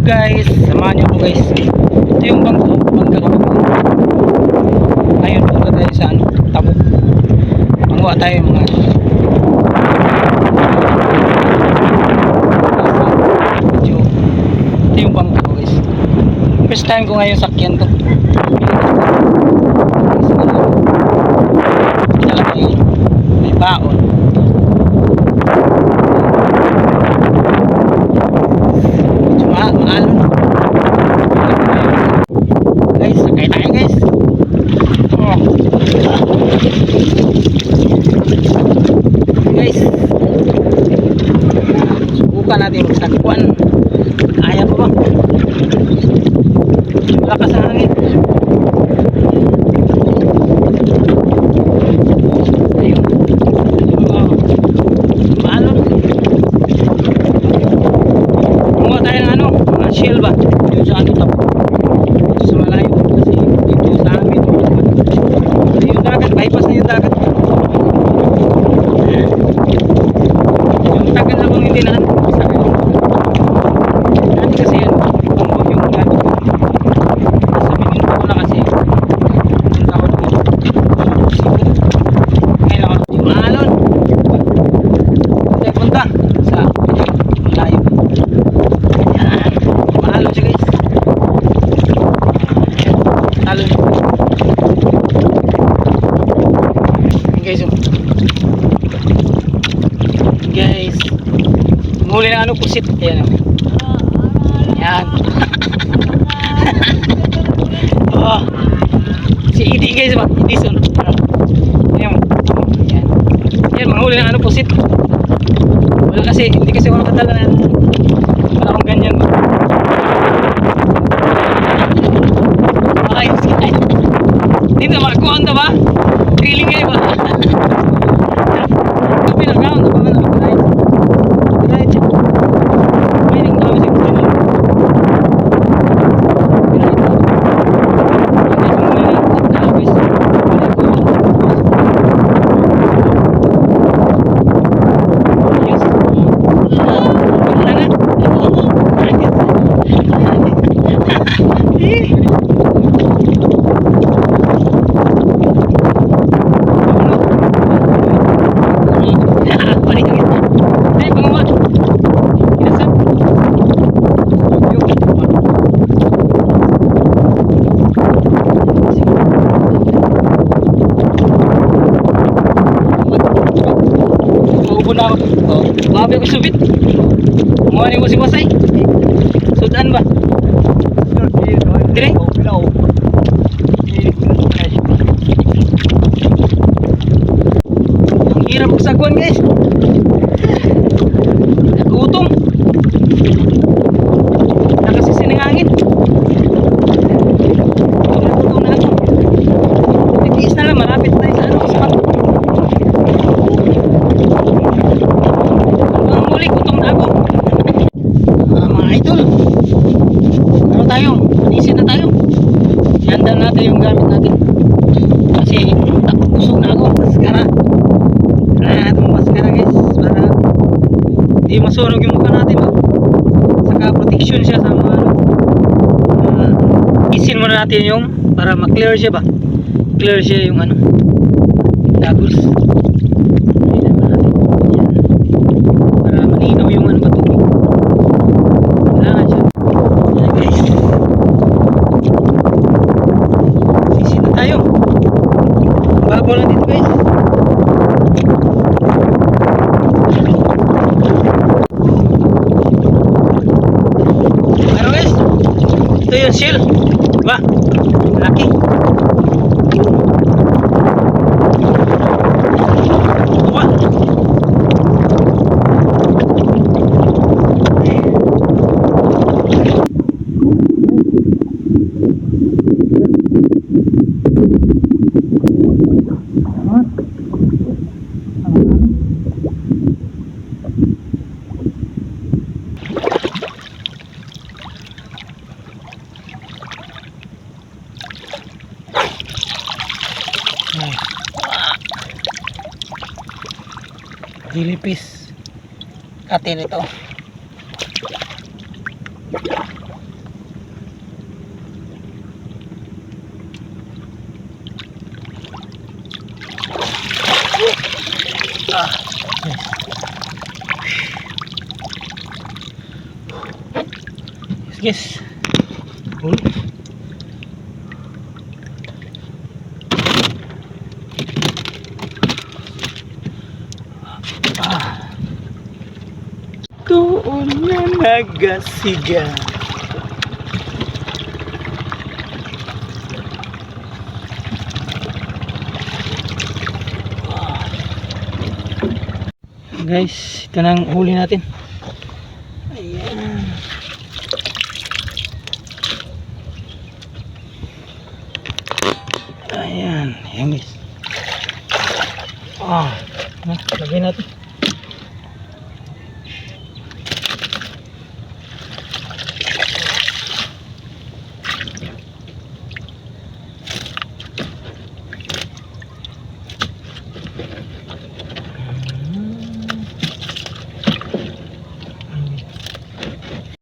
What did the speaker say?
guys, samahan niyo ako guys. Ito yung bangka ko. Ayun, punta tayo sa tabo. Manguha tayo mga ito yung bangka ko guys. First time ko ngayon sakyan to. Dala ko yun. May baon. Maalon guys, sakay tayo guys. Guys, subukan natin magsagpuan. Kaya pa ba? Malakas ang hangin. Ayun, maalon. Kumuha tayo ng shell ba? Dito sa tabo. Dito sa malayo. Kasi dito sa amin. Yung dagat, bypass na yung dagat. Yung tagal na bang hindi na dati kasi yan, yung gamit ko. Sabihin ko na kasi yung tawag ko. Ngayon ako, yung alon. Punta sa malayo. Yan. Mahalo siya guys. Halo niya. Guys, guys, muli na pusit. Ayan. Yan. Oh, si Idi guys ba? Edison. Ayan. Yan. Yan, manghuli na pusit. Wala kasi, hindi kasi wala kadala na yan. Wala akong ganyan. Okay, dito makakuha ka ba? Feeling kayo ba? Tapi nagkaon na ba? Right. Feeling kami sa gusto. Mabi ako subit. Mawani mo si Wasay. Sudan ba? Dire? Ang hirap magsaguan guys. Nagutom. Nakasisi ng hangin. Nagutom na ako. Nag-iis na lang, malapit tayo sa spot. Gutom na ako. Mga idol, ano tayo? Manisin na tayo. Iandal natin yung gamit natin. Kasi busog na ako. Maskara. Itong maskara guys. Para hindi masunog yung mukha natin. Saka protection siya sa mga isin muna natin yung para ma-clear siya ba? Clear siya yung goggles. Malinaw yung patubig. Kailangan siya. Ayan guys. Sisi na tayo. Babaw lang dito guys. Ano guys? Ito yung shell. Diba? Laki. Diba? Dilipis atin ito. Yes. Huli. Doon na nagasiga. Guys, ito na ang huli natin. Ayan. Ayan, yan guys. Lagyan natin.